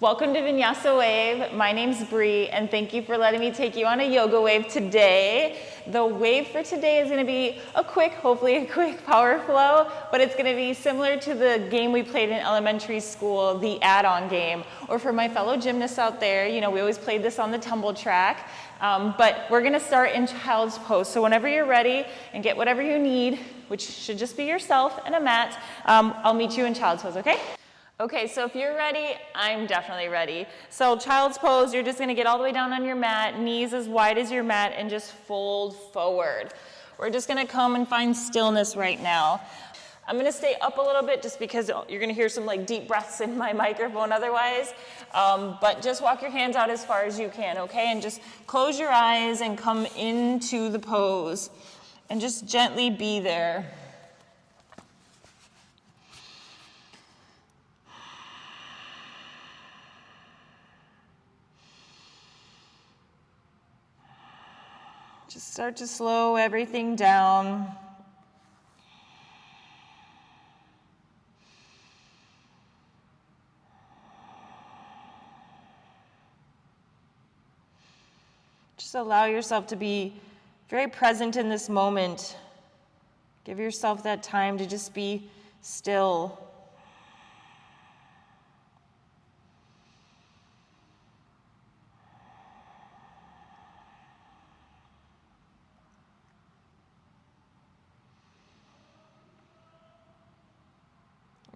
Welcome to Vinyasa Wave. My name's Bree, and thank you for letting me take you on a yoga wave today. The wave for today is going to be hopefully a quick power flow, but it's going to be similar to the game we played in elementary school, the add-on game. Or for my fellow gymnasts out there, you know, we always played this on the tumble track, but we're going to start in child's pose. So whenever you're ready and get whatever you need, which should just be yourself and a mat, I'll meet you in child's pose, okay? Okay, so if you're ready, I'm definitely ready. So child's pose, you're just gonna get all the way down on your mat, knees as wide as your mat, and just fold forward. We're just gonna come and find stillness right now. I'm gonna stay up a little bit just because you're gonna hear some like deep breaths in my microphone otherwise. But just walk your hands out as far as you can, okay? And just close your eyes and come into the pose. And just gently be there. Just start to slow everything down. Just allow yourself to be very present in this moment. Give yourself that time to just be still.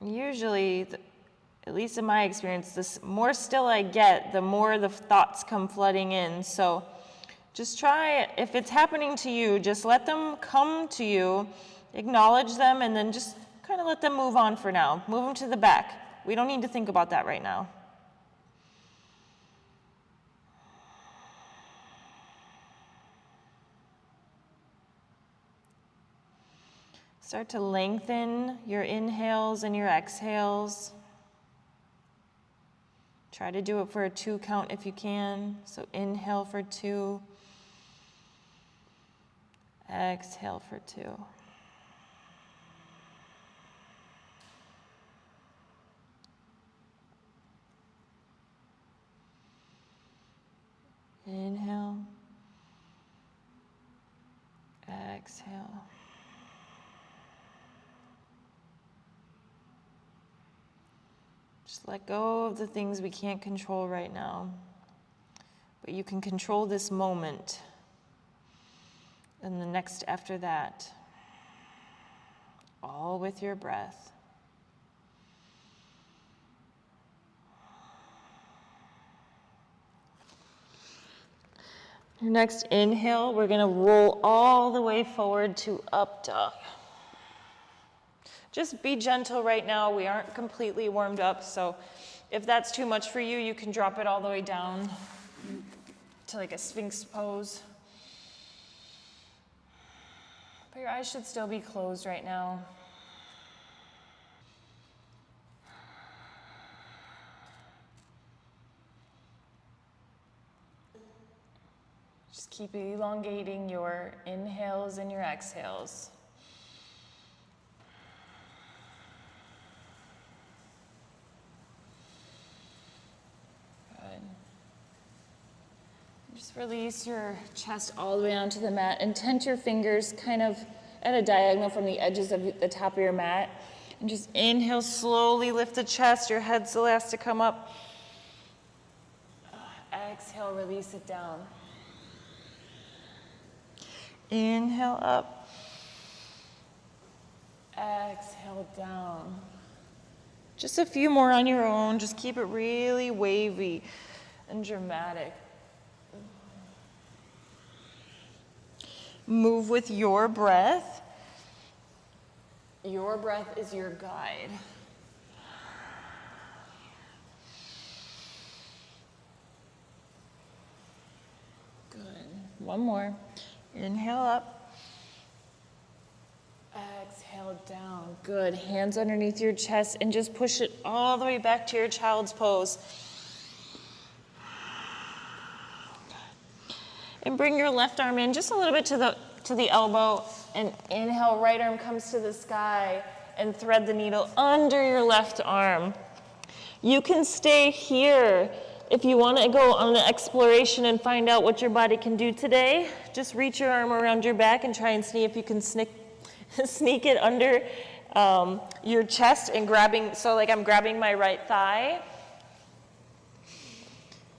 Usually, at least in my experience, the more still I get, the more the thoughts come flooding in. So just try, if it's happening to you, just let them come to you, acknowledge them, and then just kind of let them move on for now. Move them to the back. We don't need to think about that right now. Start to lengthen your inhales and your exhales. Try to do it for a 2 count if you can. So inhale for 2. Exhale for 2. Inhale. Exhale. Just let go of the things we can't control right now. But you can control this moment and the next after that. All with your breath. Your next inhale, we're going to roll all the way forward to up dog. Just be gentle right now. We aren't completely warmed up, so if that's too much for you, you can drop it all the way down to like a Sphinx pose. But your eyes should still be closed right now. Just keep elongating your inhales and your exhales. Just release your chest all the way onto the mat and tent your fingers kind of at a diagonal from the edges of the top of your mat. And just inhale, slowly lift the chest. Your head's the last to come up. Exhale, release it down. Inhale up. Exhale down. Just a few more on your own. Just keep it really wavy and dramatic. Move with your breath. Your breath is your guide. Good. One more. Inhale up. Exhale down. Good. Hands underneath your chest and just push it all the way back to your child's pose. And bring your left arm in just a little bit to the elbow, and inhale, right arm comes to the sky, and thread the needle under your left arm. You can stay here. If you want to go on an exploration and find out what your body can do today, just reach your arm around your back and try and see if you can sneak it under your chest and grabbing, so like I'm grabbing my right thigh.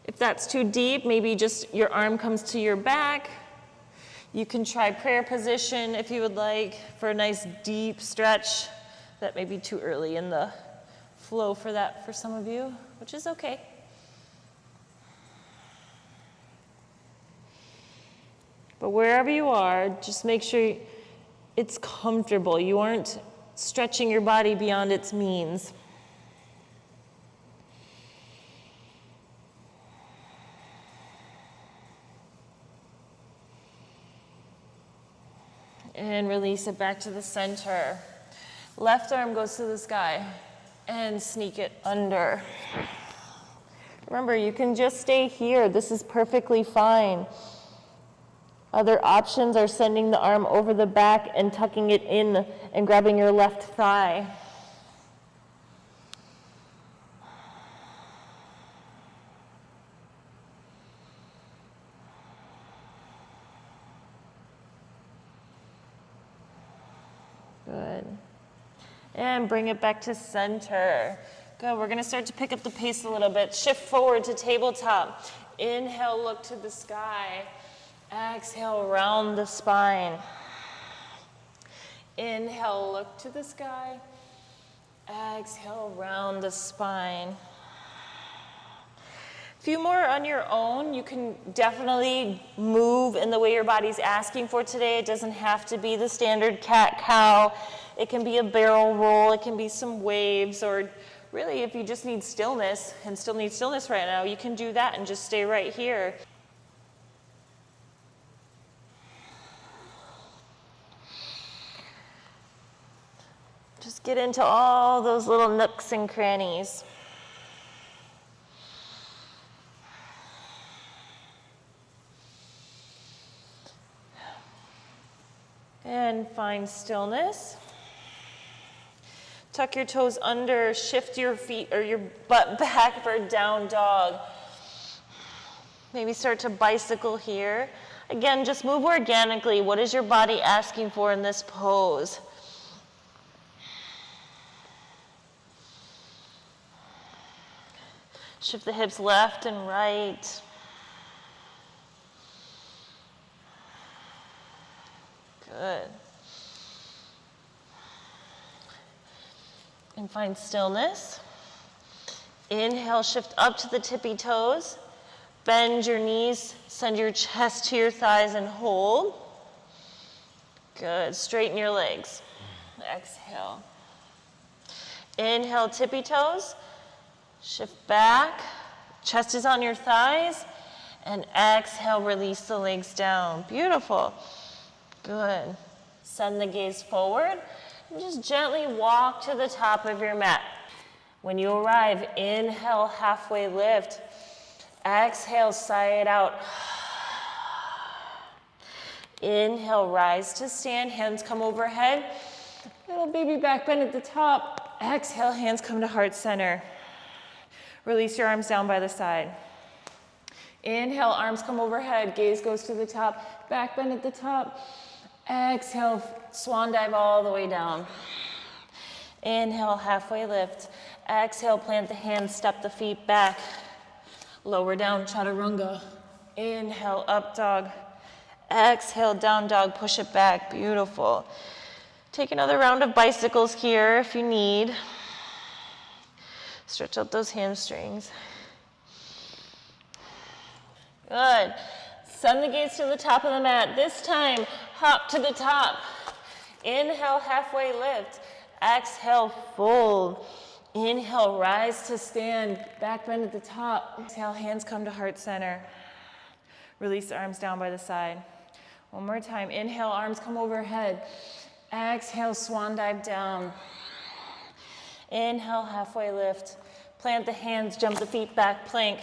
If that's too deep, maybe just your arm comes to your back. You can try prayer position if you would like for a nice deep stretch. That may be too early in the flow for that for some of you, which is okay. But wherever you are, just make sure it's comfortable. You aren't stretching your body beyond its means. And release it back to the center. Left arm goes to the sky and sneak it under. Remember, you can just stay here. This is perfectly fine. Other options are sending the arm over the back and tucking it in and grabbing your left thigh. Good. And bring it back to center. Good, we're gonna start to pick up the pace a little bit. Shift forward to tabletop. Inhale, look to the sky. Exhale, round the spine. Inhale, look to the sky. Exhale, round the spine. A few more on your own. You can definitely move in the way your body's asking for today. It doesn't have to be the standard cat-cow. It can be a barrel roll. It can be some waves, or really if you just need stillness and still need stillness right now, you can do that and just stay right here. Just get into all those little nooks and crannies. And find stillness. Tuck your toes under, shift your feet or your butt back for down dog. Maybe start to bicycle here. Again, just move organically. What is your body asking for in this pose? Shift the hips left and right. Good. And find stillness. Inhale, shift up to the tippy toes. Bend your knees, send your chest to your thighs and hold. Good, straighten your legs. Exhale. Inhale, tippy toes. Shift back, chest is on your thighs, and exhale, release the legs down. Beautiful. Good. Send the gaze forward, and just gently walk to the top of your mat. When you arrive, inhale, halfway lift. Exhale, sigh it out. Inhale, rise to stand, hands come overhead. Little baby back bend at the top. Exhale, hands come to heart center. Release your arms down by the side. Inhale, arms come overhead, gaze goes to the top, back bend at the top. Exhale, swan dive all the way down. Inhale, halfway lift. Exhale, plant the hands, step the feet back. Lower down, chaturanga. Inhale, up dog. Exhale, down dog, push it back, beautiful. Take another round of bicycles here if you need. Stretch out those hamstrings. Good. Send the gaze to the top of the mat. This time, hop to the top. Inhale, halfway lift. Exhale, fold. Inhale, rise to stand. Back bend at the top. Exhale, hands come to heart center. Release the arms down by the side. One more time. Inhale, arms come overhead. Exhale, swan dive down. Inhale, halfway lift. Plant the hands, jump the feet back, plank.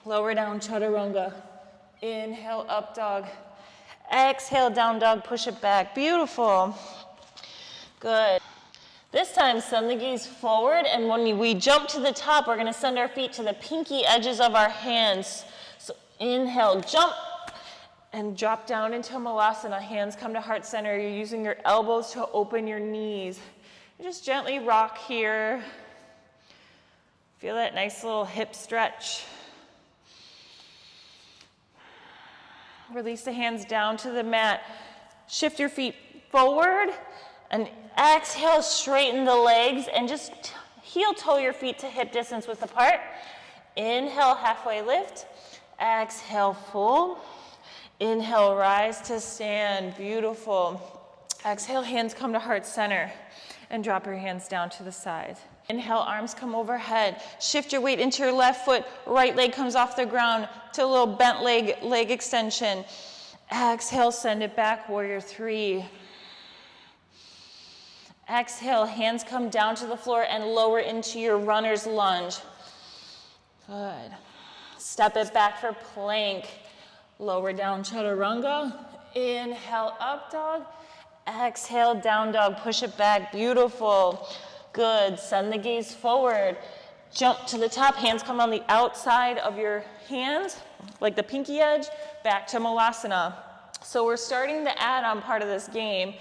Lower down, chaturanga. Inhale, up dog. Exhale, down dog, push it back. Beautiful. Good. This time, send the gaze forward, and when we jump to the top, we're gonna send our feet to the pinky edges of our hands. So inhale, jump, and drop down into Malasana. Hands come to heart center. You're using your elbows to open your knees. Just gently rock here. Feel that nice little hip stretch. Release the hands down to the mat. Shift your feet forward and exhale, straighten the legs and just heel toe your feet to hip distance width apart. Inhale, halfway lift. Exhale, fold. Inhale, rise to stand. Beautiful. Exhale, hands come to heart center and drop your hands down to the side. Inhale, arms come overhead. Shift your weight into your left foot. Right leg comes off the ground to a little bent leg extension. Exhale, send it back, warrior three. Exhale, hands come down to the floor and lower into your runner's lunge. Good. Step it back for plank. Lower down, chaturanga. Inhale, up dog. Exhale, down dog, push it back. Beautiful. Good. Send the gaze forward. Jump to the top. Hands come on the outside of your hands, like the pinky edge, back to Malasana. So we're starting the add-on part of this game,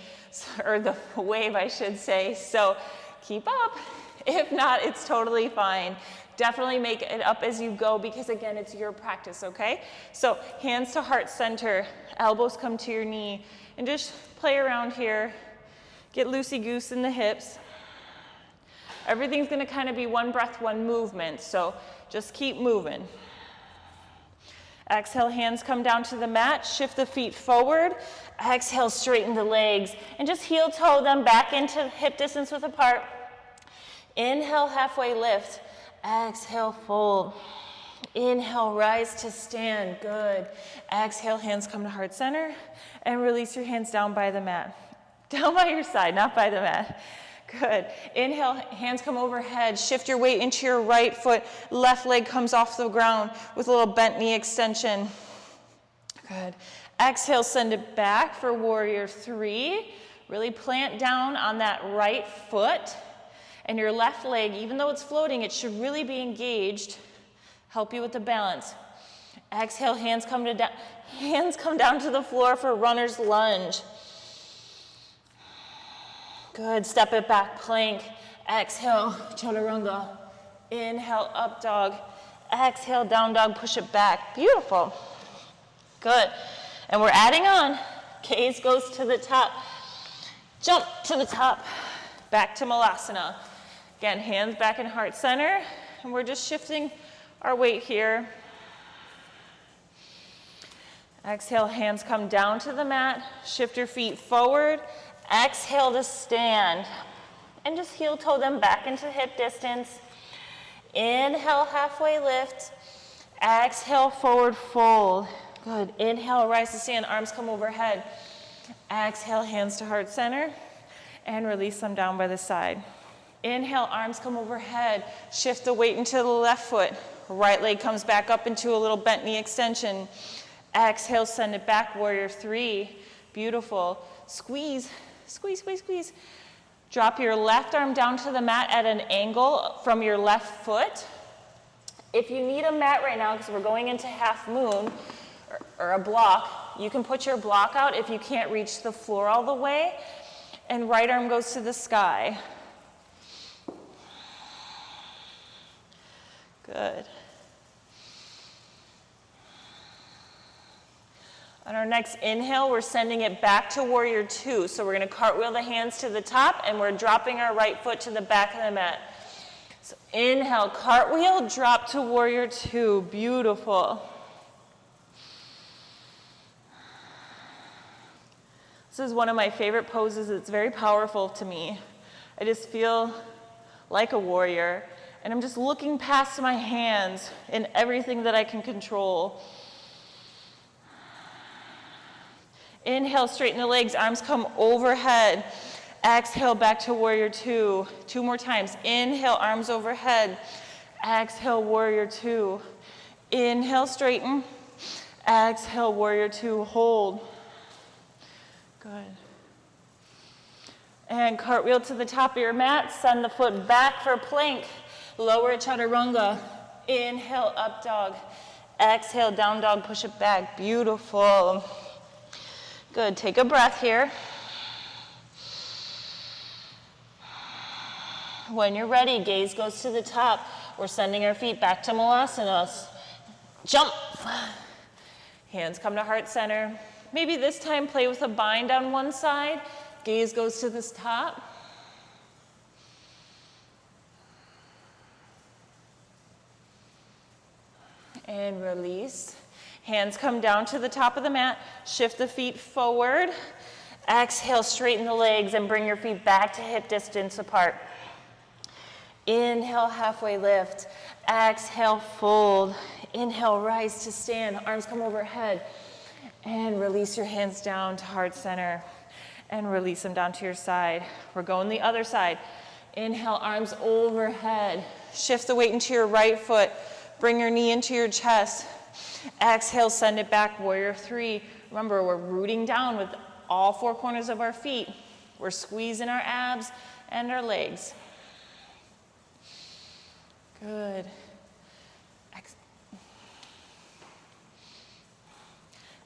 or the wave, I should say. So keep up. If not, it's totally fine. Definitely make it up as you go because, again, it's your practice, okay? So hands to heart center, elbows come to your knee, and just play around here. Get loosey-goose in the hips. Everything's gonna kind of be one breath, one movement, so just keep moving. Exhale, hands come down to the mat, shift the feet forward. Exhale, straighten the legs, and just heel toe them back into hip distance width apart. Inhale, halfway lift. Exhale, fold. Inhale, rise to stand. Good. Exhale, hands come to heart center, and release your hands down by the mat. Down by your side, not by the mat. Good. Inhale, hands come overhead. Shift your weight into your right foot. Left leg comes off the ground with a little bent knee extension. Good. Exhale, send it back for warrior three. Really plant down on that right foot. And your left leg, even though it's floating, it should really be engaged. Help you with the balance. Exhale, hands come down to the floor for runner's lunge. Good, step it back, plank. Exhale, chaturanga. Inhale, up dog. Exhale, down dog, push it back. Beautiful. Good, and we're adding on. Gaze goes to the top. Jump to the top. Back to Malasana. Again, hands back in heart center, and we're just shifting our weight here. Exhale, hands come down to the mat. Shift your feet forward. Exhale to stand. And just heel toe them back into hip distance. Inhale, halfway lift. Exhale, forward fold. Good. Inhale, rise to stand. Arms come overhead. Exhale, hands to heart center. And release them down by the side. Inhale, arms come overhead. Shift the weight into the left foot. Right leg comes back up into a little bent knee extension. Exhale, send it back, warrior three. Beautiful. Squeeze, squeeze, squeeze, squeeze. Drop your left arm down to the mat at an angle from your left foot. If you need a mat right now, because we're going into half moon, or a block, you can put your block out if you can't reach the floor all the way. And right arm goes to the sky. Good. On our next inhale, we're sending it back to warrior two. So we're going to cartwheel the hands to the top, and we're dropping our right foot to the back of the mat. So inhale, cartwheel, drop to warrior two. Beautiful. This is one of my favorite poses. It's very powerful to me. I just feel like a warrior, and I'm just looking past my hands in everything that I can control. Inhale, straighten the legs, arms come overhead. Exhale, back to warrior two. Two more times. Inhale, arms overhead. Exhale, warrior two. Inhale, straighten. Exhale, warrior two, hold. Good. And cartwheel to the top of your mat. Send the foot back for plank. Lower chaturanga. Inhale, up dog. Exhale, down dog, push it back. Beautiful. Good, take a breath here. When you're ready, gaze goes to the top. We're sending our feet back to Malasanas. Jump. Hands come to heart center. Maybe this time play with a bind on one side. Gaze goes to this top. And release. Hands come down to the top of the mat. Shift the feet forward. Exhale, straighten the legs and bring your feet back to hip distance apart. Inhale, halfway lift. Exhale, fold. Inhale, rise to stand. Arms come overhead. And release your hands down to heart center. And release them down to your side. We're going the other side. Inhale, arms overhead. Shift the weight into your right foot. Bring your knee into your chest. Exhale, send it back, warrior three. Remember, we're rooting down with all four corners of our feet. We're squeezing our abs and our legs. Good.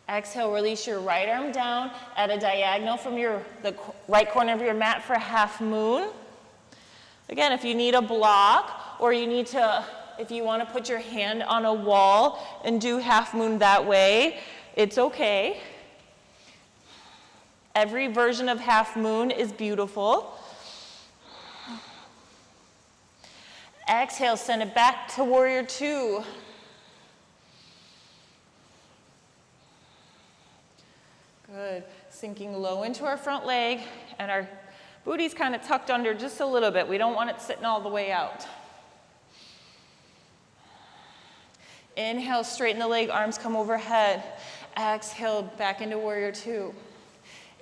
Exhale, release your right arm down at a diagonal from the right corner of your mat for half moon. Again, if you need a block or if you want to put your hand on a wall and do half moon that way, it's okay. Every version of half moon is beautiful. Exhale, send it back to warrior two. Good. Sinking low into our front leg, and our booty's kind of tucked under just a little bit. We don't want it sitting all the way out. Inhale, straighten the leg, arms come overhead. Exhale, back into warrior two.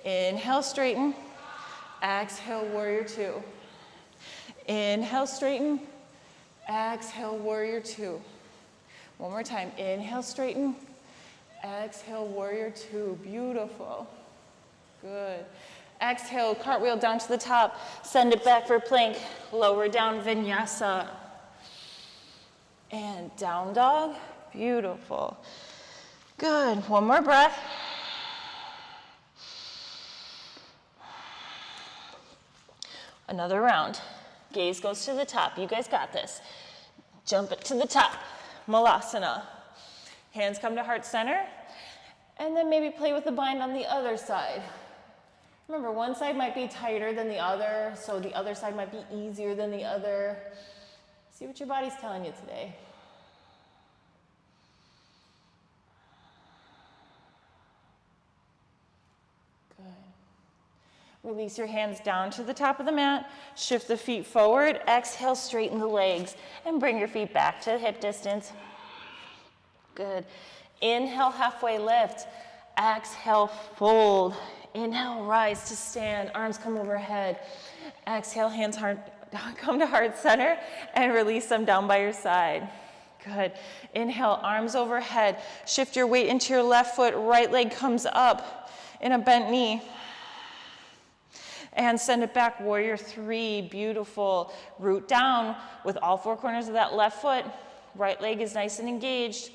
Inhale, straighten. Exhale, warrior two. Inhale, straighten. Exhale, warrior two. One more time. Inhale, straighten. Exhale, warrior two. Beautiful. Good. Exhale, cartwheel down to the top. Send it back for plank. Lower down, vinyasa. And down dog. Beautiful. Good. One more breath. Another round. Gaze goes to the top. You guys got this. Jump it to the top. Malasana. Hands come to heart center. And then maybe play with the bind on the other side. Remember, one side might be tighter than the other, so the other side might be easier than the other. See what your body's telling you today. Good. Release your hands down to the top of the mat. Shift the feet forward. Exhale, straighten the legs. And bring your feet back to hip distance. Good. Inhale, halfway lift. Exhale, fold. Inhale, rise to stand. Arms come overhead. Exhale, hands come to heart center. And release them down by your side. Good. Inhale, arms overhead. Shift your weight into your left foot. Right leg comes up in a bent knee. And send it back, warrior three. Beautiful. Root down with all four corners of that left foot. Right leg is nice and engaged.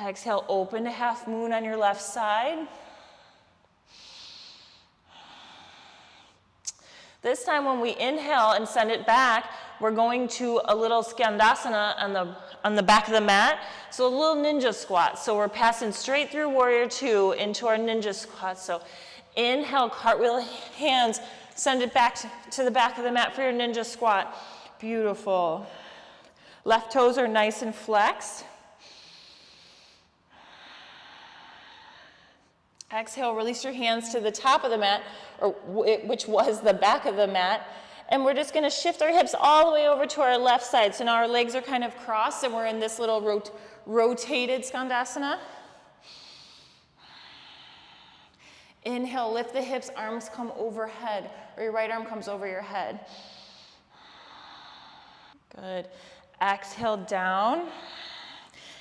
Exhale, open to half moon on your left side. This time when we inhale and send it back, we're going to a little skandasana on the back of the mat. So a little ninja squat. So we're passing straight through warrior two into our ninja squat. So inhale, cartwheel hands, send it back to the back of the mat for your ninja squat. Beautiful. Left toes are nice and flexed. Exhale, release your hands to the top of the mat, which was the back of the mat. And we're just going to shift our hips all the way over to our left side. So now our legs are kind of crossed and we're in this little rotated skandasana. Inhale, lift the hips, arms come overhead, or your right arm comes over your head. Good. Exhale down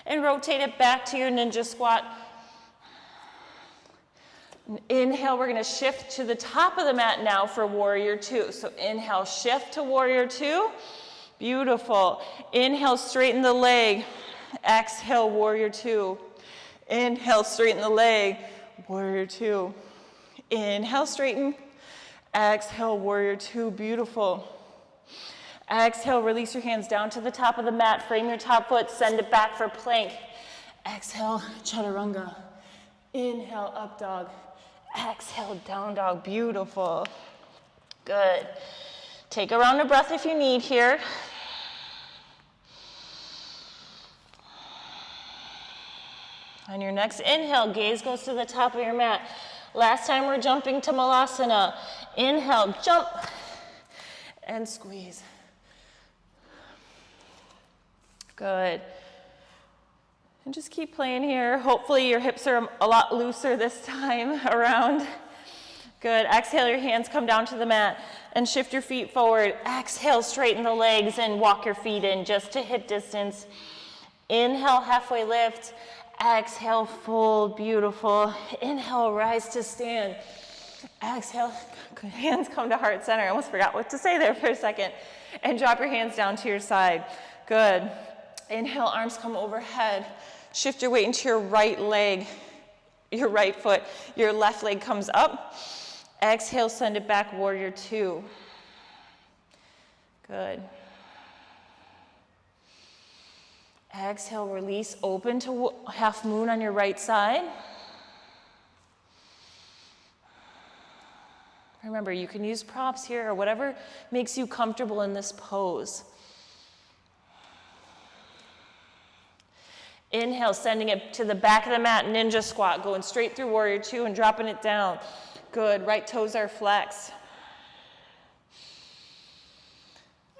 and rotate it back to your ninja squat. Inhale, we're gonna shift to the top of the mat now for warrior two. So inhale, shift to warrior two. Beautiful. Inhale, straighten the leg. Exhale, warrior two. Inhale, straighten the leg. Warrior two. Inhale, straighten. Exhale, warrior two. Beautiful. Exhale, release your hands down to the top of the mat. Frame your top foot, send it back for plank. Exhale, chaturanga. Inhale, up dog. Exhale, down dog. Beautiful. Good. Take a round of breath if you need here. On your next inhale, gaze goes to the top of your mat. Last time we're jumping to Malasana. Inhale, jump, and squeeze. Good. And just keep playing here. Hopefully your hips are a lot looser this time around. Good. Exhale, your hands come down to the mat and shift your feet forward. Exhale, straighten the legs and walk your feet in just to hip distance. Inhale, halfway lift. Exhale, fold. Beautiful. Inhale, rise to stand. Exhale, hands come to heart center. I almost forgot what to say there for a second. And drop your hands down to your side. Good. Inhale, arms come overhead. Shift your weight into your right leg, your right foot. Your left leg comes up. Exhale, send it back, warrior two. Good. Exhale, release, open to half moon on your right side. Remember, you can use props here or whatever makes you comfortable in this pose. Inhale, sending it to the back of the mat, ninja squat, going straight through warrior two and dropping it down. Good, right toes are flexed.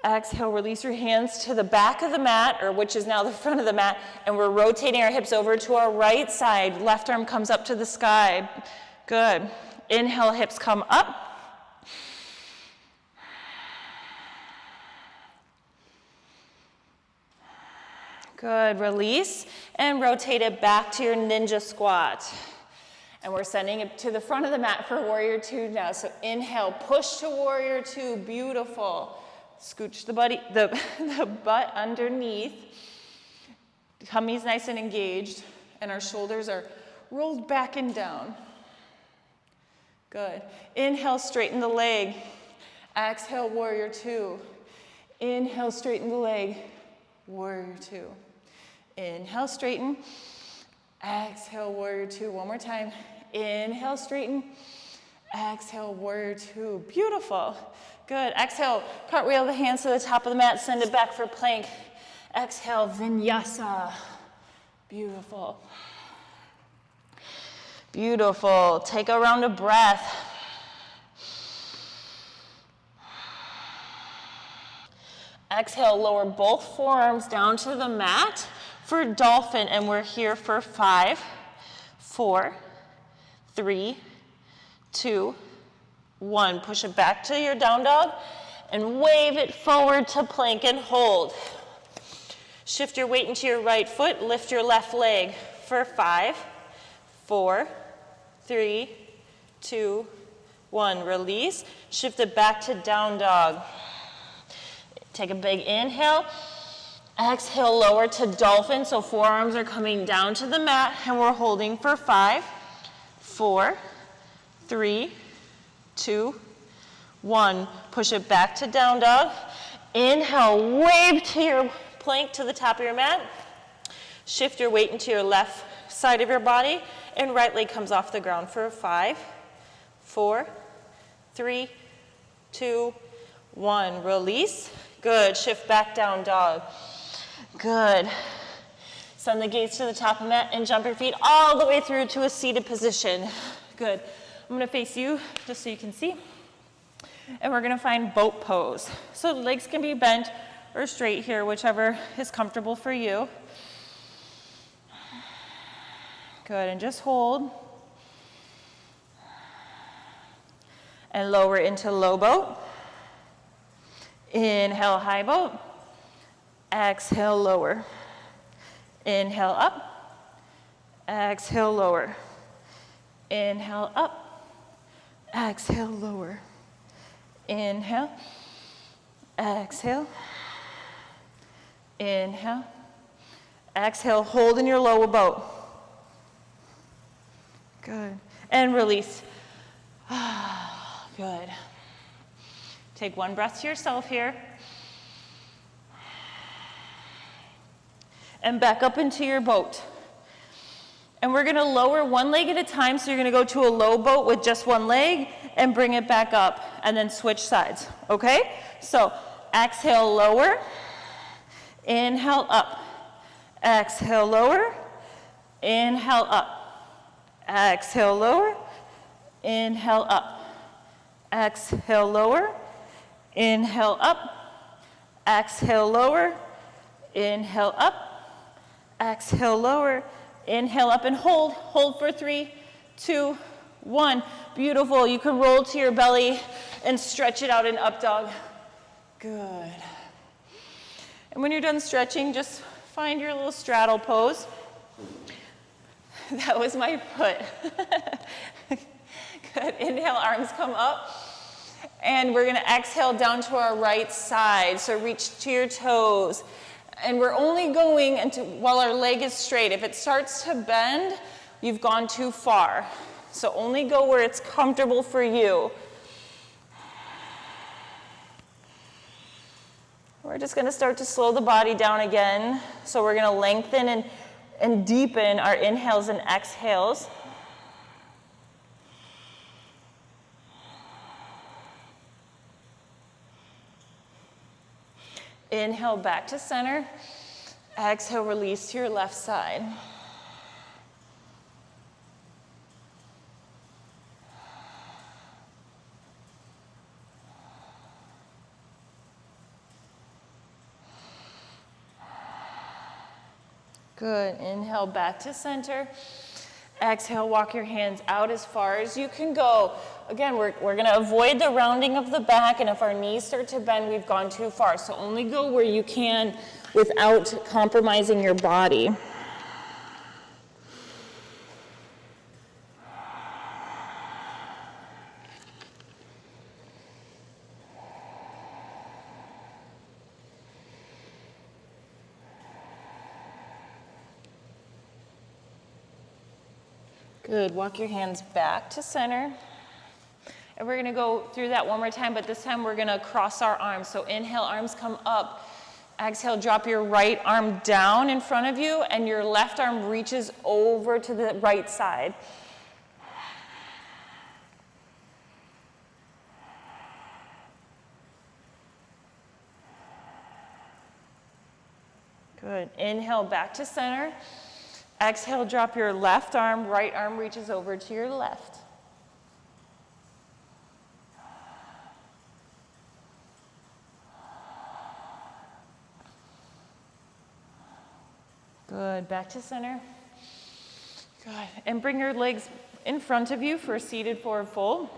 Exhale, release your hands to the back of the mat, or which is now the front of the mat, and we're rotating our hips over to our right side. Left arm comes up to the sky. Good. Inhale, hips come up. Good, release, and rotate it back to your ninja squat. And we're sending it to the front of the mat for warrior two now. So inhale, push to warrior two, beautiful. Scooch the butt underneath. Tummy's nice and engaged, and our shoulders are rolled back and down. Good. Inhale, straighten the leg. Exhale, warrior two. Inhale, straighten the leg. Warrior two. Inhale, straighten. Exhale, warrior two. One more time. Inhale, straighten. Exhale, warrior two. Beautiful. Good. Exhale, cartwheel the hands to the top of the mat, send it back for plank. Exhale, vinyasa. Beautiful. Beautiful. Take a round of breath. Exhale, lower both forearms down to the mat for dolphin, and we're here for 5, 4, 3, 2, 1. Push it back to your down dog and wave it forward to plank and hold. Shift your weight into your right foot, lift your left leg for 5, 4, 3, 2, 1. Release, shift it back to down dog. Take a big inhale. Exhale, lower to dolphin, so forearms are coming down to the mat, and we're holding for 5, 4, 3, 2, 1. Push it back to down dog. Inhale, wave to your plank to the top of your mat. Shift your weight into your left side of your body, and right leg comes off the ground for 5, 4, 3, 2, 1. Release. Good. Shift back down dog. Good. Send the gaze to the top of the mat and jump your feet all the way through to a seated position. Good. I'm going to face you just so you can see. And we're going to find boat pose. So the legs can be bent or straight here, whichever is comfortable for you. Good. And just hold. And lower into low boat. Inhale, high boat. Exhale, lower. Inhale, up. Exhale, lower. Inhale, up. Exhale, lower. Inhale. Exhale. Inhale. Exhale, hold in your lower boat. Good. And release. Good. Take one breath to yourself here. And back up into your boat. And we're gonna lower one leg at a time, so you're gonna go to a low boat with just one leg and bring it back up and then switch sides, okay? So exhale, lower. Inhale, up. Exhale, lower. Inhale, up. Exhale, lower. Inhale, up. Exhale, lower. Inhale, up. Exhale, lower. Inhale, up. Exhale, lower. Inhale, up and hold. Hold for 3, 2, 1. Beautiful. You can roll to your belly and stretch it out in up dog. Good. And when you're done stretching, just find your little straddle pose. That was my foot. Good. Inhale, arms come up. And we're going to exhale down to our right side. So reach to your toes. And we're only going while our leg is straight. If it starts to bend, you've gone too far. So only go where it's comfortable for you. We're just going to start to slow the body down again. So we're going to lengthen and deepen our inhales and exhales. Inhale back to center. Exhale, release to your left side. Good. Inhale back to center. Exhale, walk your hands out as far as you can go. Again, we're going to avoid the rounding of the back, and if our knees start to bend, we've gone too far. So only go where you can without compromising your body. Good. Walk your hands back to center. And we're going to go through that one more time, but this time we're going to cross our arms. So inhale, arms come up. Exhale, drop your right arm down in front of you, and your left arm reaches over to the right side. Good. Inhale, back to center. Exhale, drop your left arm, right arm reaches over to your left. Good, back to center. Good, and bring your legs in front of you for a seated forward fold.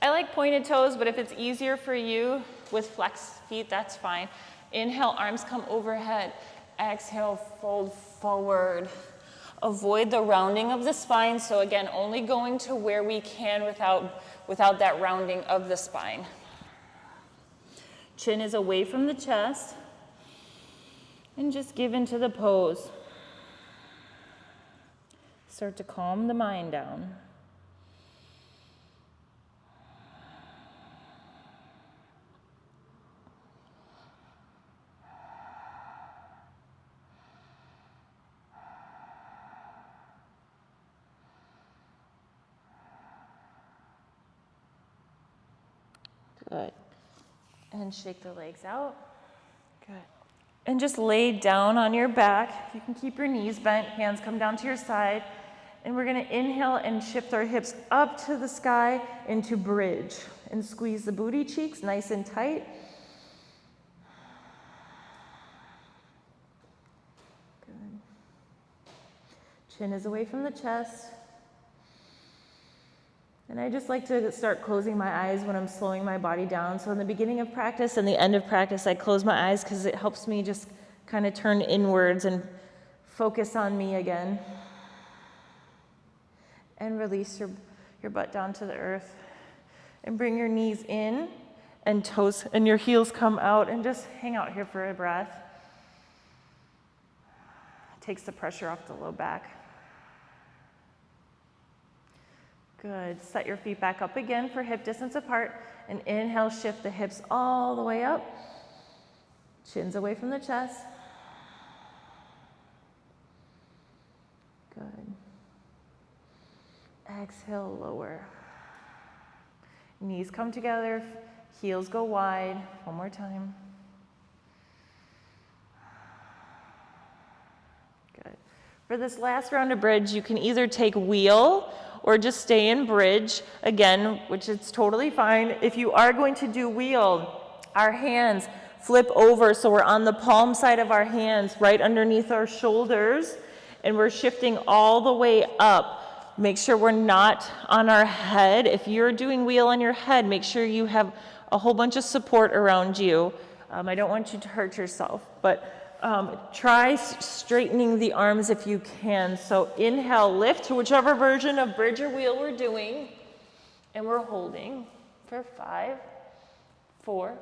I like pointed toes, but if it's easier for you with flex feet, that's fine. Inhale, arms come overhead. Exhale, fold forward. Avoid the rounding of the spine. So again, only going to where we can without that rounding of the spine. Chin is away from the chest. And just give into the pose. Start to calm the mind down. Good. And shake the legs out. Good. And just lay down on your back. You can keep your knees bent, hands come down to your side. And we're going to inhale and shift our hips up to the sky into bridge. And squeeze the booty cheeks nice and tight. Good. Chin is away from the chest. And I just like to start closing my eyes when I'm slowing my body down. So in the beginning of practice and the end of practice, I close my eyes because it helps me just kind of turn inwards and focus on me again. and release your butt down to the earth. And bring your knees in and toes and your heels come out, and just hang out here for a breath. Takes the pressure off the low back. Good. Set your feet back up again for hip distance apart, and inhale, shift the hips all the way up. Chins away from the chest. Good. Exhale, lower. Knees come together, heels go wide. One more time. Good. For this last round of bridge, you can either take wheel or just stay in bridge, again, which is totally fine. If you are going to do wheel, our hands flip over so we're on the palm side of our hands, right underneath our shoulders, and we're shifting all the way up. Make sure we're not on our head. If you're doing wheel on your head, make sure you have a whole bunch of support around you. I don't want you to hurt yourself, but try straightening the arms if you can. So inhale, lift to whichever version of bridge or wheel we're doing, and we're holding for 5, 4,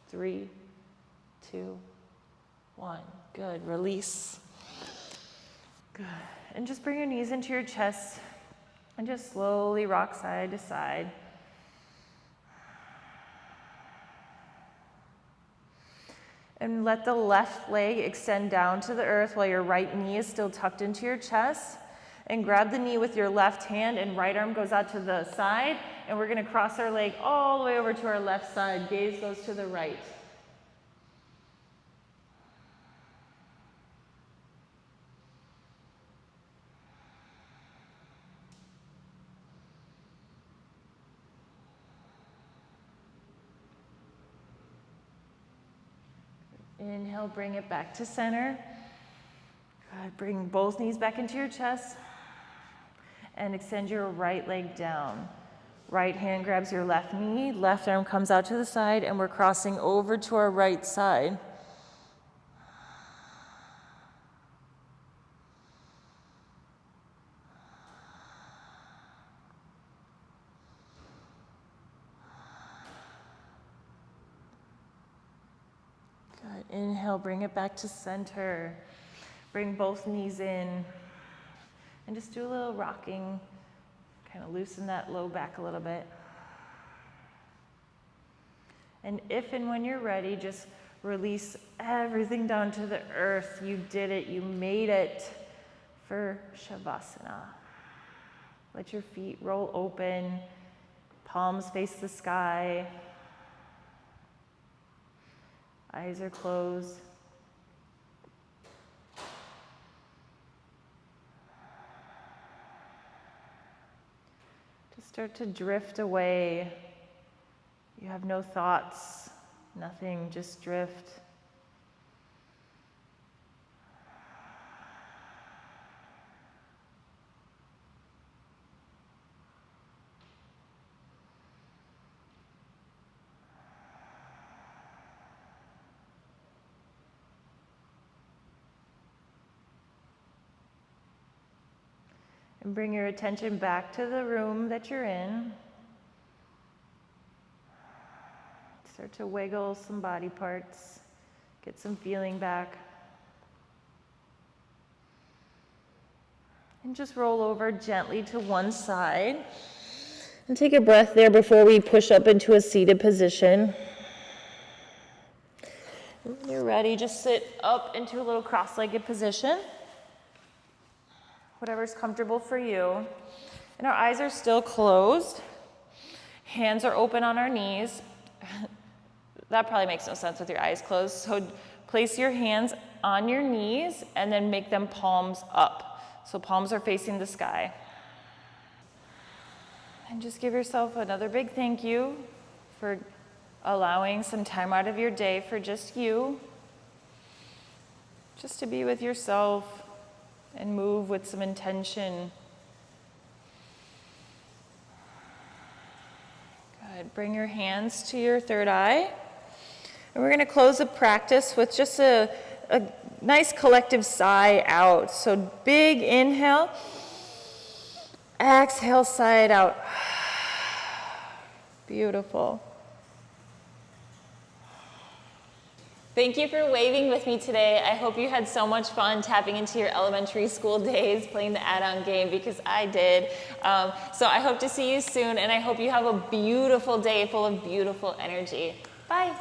3, 2, 1. Good. Release. Good. And just bring your knees into your chest and just slowly rock side to side. And let the left leg extend down to the earth while your right knee is still tucked into your chest. And grab the knee with your left hand, and right arm goes out to the side. And we're going to cross our leg all the way over to our left side. Gaze goes to the right. Inhale, bring it back to center. Good. Bring both knees back into your chest and extend your right leg down. Right hand grabs your left knee, left arm comes out to the side, and we're crossing over to our right side. Inhale, bring it back to center. Bring both knees in. And just do a little rocking. Kind of loosen that low back a little bit. And if and when you're ready, just release everything down to the earth. You did it. You made it for Shavasana. Let your feet roll open. Palms face the sky. Eyes are closed. Just start to drift away. You have no thoughts, nothing, just drift. And bring your attention back to the room that you're in. Start to wiggle some body parts, get some feeling back. And just roll over gently to one side. And take a breath there before we push up into a seated position. When you're ready, just sit up into a little cross-legged position. Whatever's comfortable for you. And our eyes are still closed. Hands are open on our knees. That probably makes no sense with your eyes closed. So place your hands on your knees and then make them palms up. So palms are facing the sky. And just give yourself another big thank you for allowing some time out of your day for just you. Just to be with yourself. And move with some intention. Good. Bring your hands to your third eye. And we're going to close the practice with just a nice collective sigh out. So big inhale. Exhale, side out. Beautiful. Thank you for waving with me today. I hope you had so much fun tapping into your elementary school days, playing the add-on game, because I did. So I hope to see you soon, and I hope you have a beautiful day full of beautiful energy. Bye.